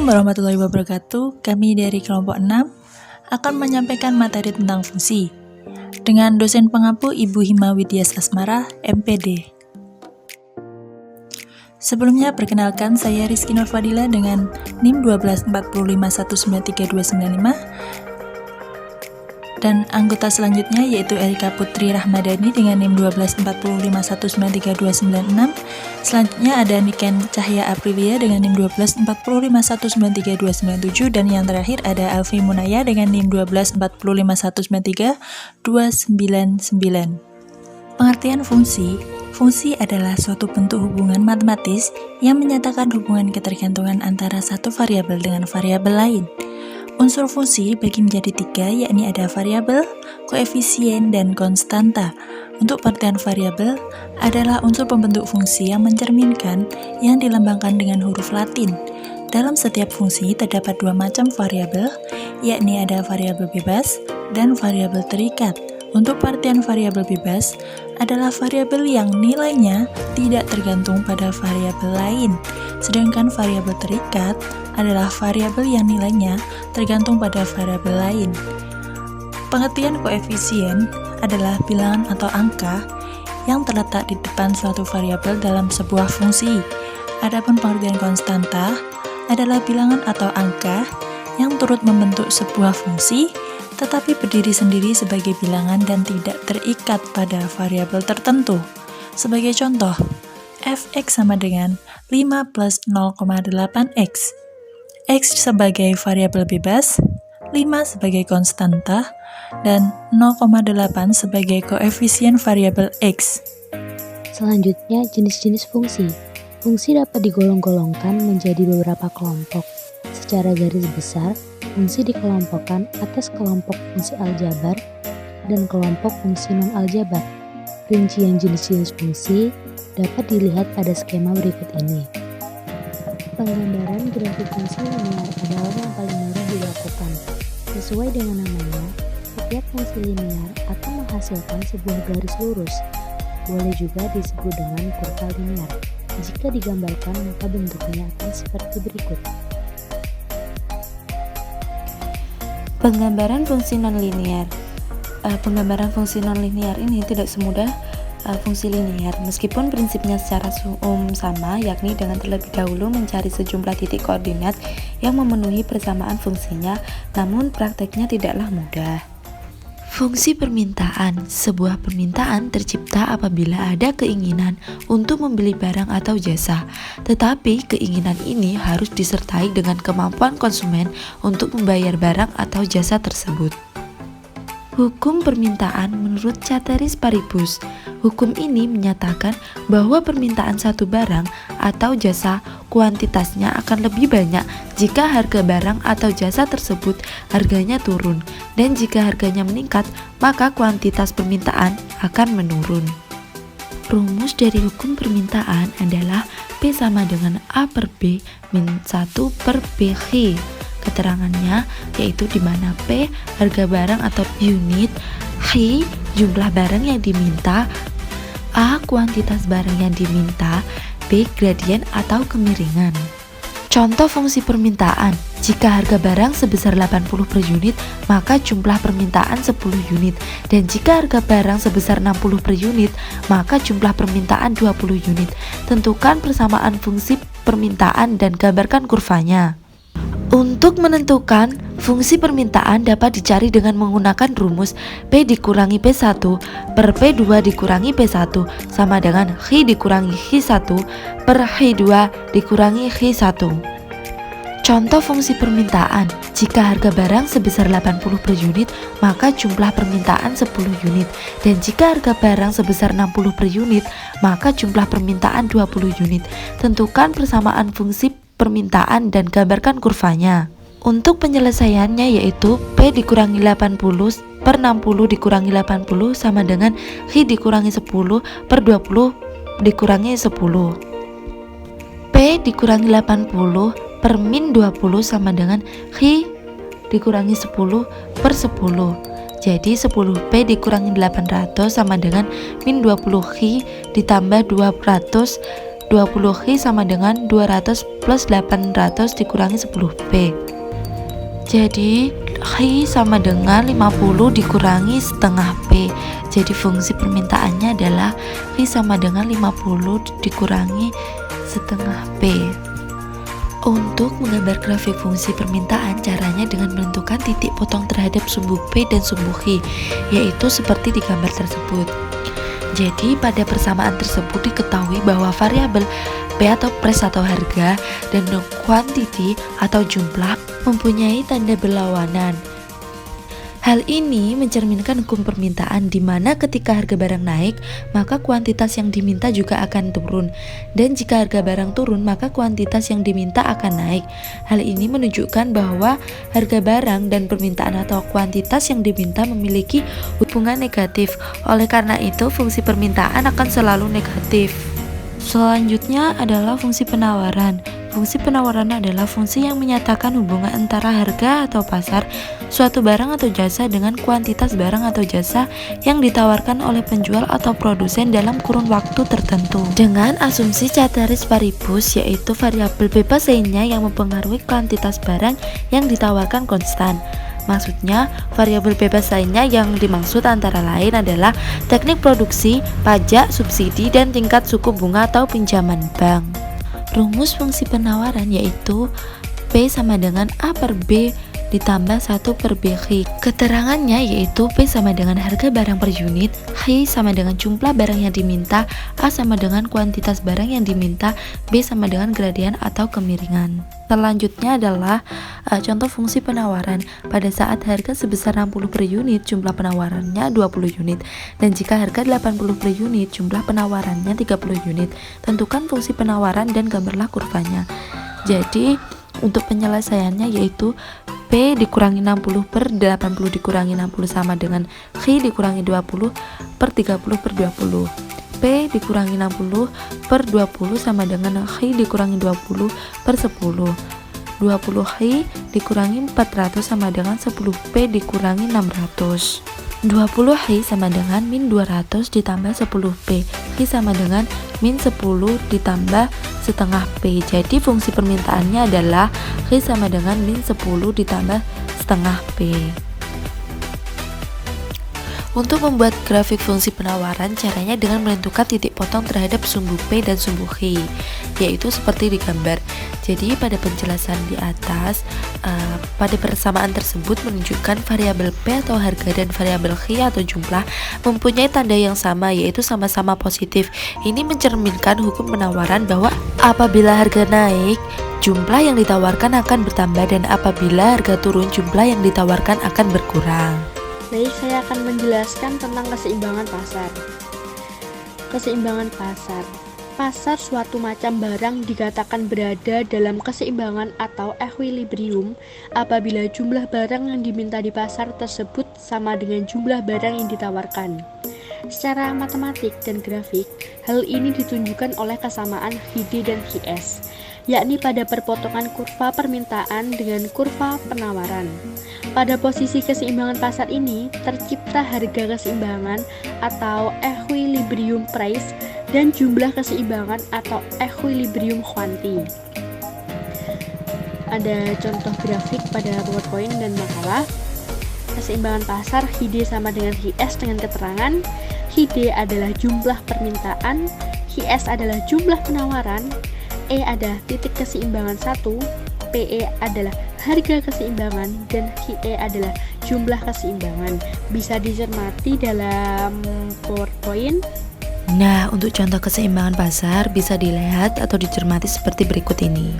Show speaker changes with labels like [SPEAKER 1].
[SPEAKER 1] warahmatullahi wabarakatuh. Kami dari kelompok 6 akan menyampaikan materi tentang fungsi dengan dosen pengampu Ibu Hima Widyas Asmara, MPD. Sebelumnya perkenalkan, saya Rizky Nurfadila dengan NIM 12451932295 dan anggota selanjutnya yaitu Erika Putri Rahmadani dengan NIM 12451932296. Selanjutnya ada Niken Cahya Aprilia dengan NIM 12451932297 dan yang terakhir ada Alfi Munaya dengan NIM 12451932299. Pengertian fungsi. Fungsi adalah suatu bentuk hubungan matematis yang menyatakan hubungan ketergantungan antara satu variabel dengan variabel lain. Unsur fungsi dibagi menjadi 3, yakni ada variabel, koefisien, dan konstanta. Untuk pengertian variabel adalah unsur pembentuk fungsi yang mencerminkan yang dilambangkan dengan huruf Latin. Dalam setiap fungsi terdapat 2 macam variabel, yakni ada variabel bebas dan variabel terikat. Untuk pengertian variabel bebas adalah variabel yang nilainya tidak tergantung pada variabel lain, sedangkan variabel terikat adalah variabel yang nilainya tergantung pada variabel lain. Pengertian koefisien adalah bilangan atau angka yang terletak di depan suatu variabel dalam sebuah fungsi. Adapun pengertian konstanta adalah bilangan atau angka yang turut membentuk sebuah fungsi tetapi berdiri sendiri sebagai bilangan dan tidak terikat pada variabel tertentu. Sebagai contoh, f(x) sama dengan 5 plus 0,8x. X sebagai variabel bebas, 5 sebagai konstanta, dan 0,8 sebagai koefisien variabel x.
[SPEAKER 2] Selanjutnya, jenis-jenis fungsi. Fungsi dapat digolong-golongkan menjadi beberapa kelompok. Secara garis besar, fungsi dikelompokkan atas kelompok fungsi aljabar dan kelompok fungsi non-aljabar. Rincian jenis-jenis fungsi dapat dilihat pada skema berikut ini. Penggambaran grafik fungsi linear adalah yang paling mudah dilakukan. Sesuai dengan namanya, setiap fungsi linear akan menghasilkan sebuah garis lurus. Boleh juga disebut dengan kurva linear. Jika digambarkan, maka bentuknya akan seperti berikut.
[SPEAKER 3] Penggambaran fungsi nonlinear. Penggambaran fungsi nonlinear ini tidak semudah fungsi linear, meskipun prinsipnya secara sama, yakni dengan terlebih dahulu mencari sejumlah titik koordinat yang memenuhi persamaan fungsinya, namun prakteknya tidaklah mudah. Fungsi permintaan. Sebuah permintaan tercipta apabila ada keinginan untuk membeli barang atau jasa, tetapi keinginan ini harus disertai dengan kemampuan konsumen untuk membayar barang atau jasa tersebut. Hukum permintaan menurut Ceteris Paribus. Hukum ini menyatakan bahwa permintaan satu barang atau jasa kuantitasnya akan lebih banyak jika harga barang atau jasa tersebut harganya turun, dan jika harganya meningkat, maka kuantitas permintaan akan menurun. Rumus dari hukum permintaan adalah P sama dengan A per B min 1 per BH. Keterangannya yaitu di mana P harga barang atau unit, H jumlah barang yang diminta, A kuantitas barang yang diminta, B gradien atau kemiringan. Contoh fungsi permintaan. Jika harga barang sebesar 80 per unit, maka jumlah permintaan 10 unit, dan jika harga barang sebesar 60 per unit, maka jumlah permintaan 20 unit. Tentukan persamaan fungsi permintaan dan gambarkan kurvanya. Untuk menentukan fungsi permintaan dapat dicari dengan menggunakan rumus P dikurangi P1 per P2 dikurangi P1 sama dengan H dikurangi H1 per H2 dikurangi H1. Contoh fungsi permintaan. Jika harga barang sebesar 80 per unit, maka jumlah permintaan 10 unit, dan jika harga barang sebesar 60 per unit, maka jumlah permintaan 20 unit. Tentukan persamaan fungsi permintaan dan gambarkan kurvanya. Untuk penyelesaiannya yaitu P dikurangi 80 per 60 dikurangi 80 sama dengan H dikurangi 10 per 20 dikurangi 10. P dikurangi 80 per min 20 sama dengan H dikurangi 10 per 10. Jadi 10P dikurangi 800 sama dengan min 20H ditambah 200 20Hi sama dengan 200 plus 800 dikurangi 10P. Jadi Hi sama dengan 50 dikurangi setengah P. Jadi fungsi permintaannya adalah Hi sama dengan 50 dikurangi setengah P. Untuk menggambar grafik fungsi permintaan, caranya dengan menentukan titik potong terhadap sumbu P dan sumbu Hi, yaitu seperti di gambar tersebut. Jadi pada persamaan tersebut diketahui bahwa variabel P atau price atau harga dan quantity atau jumlah mempunyai tanda berlawanan. Hal ini mencerminkan hukum permintaan di mana ketika harga barang naik, maka kuantitas yang diminta juga akan turun. Dan jika harga barang turun, maka kuantitas yang diminta akan naik. Hal ini menunjukkan bahwa harga barang dan permintaan atau kuantitas yang diminta memiliki hubungan negatif. Oleh karena itu, fungsi permintaan akan selalu negatif. Selanjutnya adalah fungsi penawaran. Fungsi penawaran adalah fungsi yang menyatakan hubungan antara harga atau pasar suatu barang atau jasa dengan kuantitas barang atau jasa yang ditawarkan oleh penjual atau produsen dalam kurun waktu tertentu. Dengan asumsi ceteris paribus, yaitu variabel bebas lainnya yang mempengaruhi kuantitas barang yang ditawarkan konstan. Maksudnya, variabel bebas lainnya yang dimaksud antara lain adalah teknik produksi, pajak, subsidi, dan tingkat suku bunga atau pinjaman bank. Rumus fungsi penawaran yaitu P sama dengan A per B ditambah 1 per BH. Keterangannya yaitu P sama dengan harga barang per unit, H sama dengan jumlah barang yang diminta, A sama dengan kuantitas barang yang diminta, B sama dengan gradien atau kemiringan. Selanjutnya adalah contoh fungsi penawaran. Pada saat harga sebesar 60 per unit, jumlah penawarannya 20 unit. Dan jika harga 80 per unit, jumlah penawarannya 30 unit. Tentukan fungsi penawaran dan gambarlah kurvanya. Jadi, untuk penyelesaiannya yaitu P dikurangi 60 per 80 dikurangi 60 sama dengan H dikurangi 20 per 30 per 20. P dikurangi 60 per 20 sama dengan H dikurangi 20 per 10. 20 H dikurangi 400 sama dengan 10 P dikurangi 600. 20 H sama dengan min 200 ditambah 10 P. H sama dengan min 10 ditambah setengah P. Jadi fungsi permintaannya adalah H sama dengan min 10 ditambah setengah P. Untuk membuat grafik fungsi penawaran, caranya dengan menentukan titik potong terhadap sumbu P dan sumbu H, yaitu seperti di gambar. Jadi pada penjelasan di atas, pada persamaan tersebut menunjukkan variabel P atau harga dan variabel H atau jumlah mempunyai tanda yang sama, yaitu sama-sama positif. Ini mencerminkan hukum penawaran bahwa apabila harga naik, jumlah yang ditawarkan akan bertambah, dan apabila harga turun, jumlah yang ditawarkan akan berkurang.
[SPEAKER 2] Baik, saya akan menjelaskan tentang keseimbangan pasar. Keseimbangan pasar. Pasar suatu macam barang dikatakan berada dalam keseimbangan atau equilibrium apabila jumlah barang yang diminta di pasar tersebut sama dengan jumlah barang yang ditawarkan. Secara matematik dan grafik, hal ini ditunjukkan oleh kesamaan HD dan HS, yakni pada perpotongan kurva permintaan dengan kurva penawaran. Pada posisi keseimbangan pasar ini, tercipta harga keseimbangan atau equilibrium price dan jumlah keseimbangan atau equilibrium quantity. Ada contoh grafik pada PowerPoint dan makalah. Keseimbangan pasar HD sama dengan HS dengan keterangan HD adalah jumlah permintaan, HS adalah jumlah penawaran, E adalah titik keseimbangan 1, PE adalah harga keseimbangan, dan HE adalah jumlah keseimbangan. Bisa dicermati dalam PowerPoint.
[SPEAKER 3] Nah, untuk contoh keseimbangan pasar bisa dilihat atau dicermati seperti berikut ini.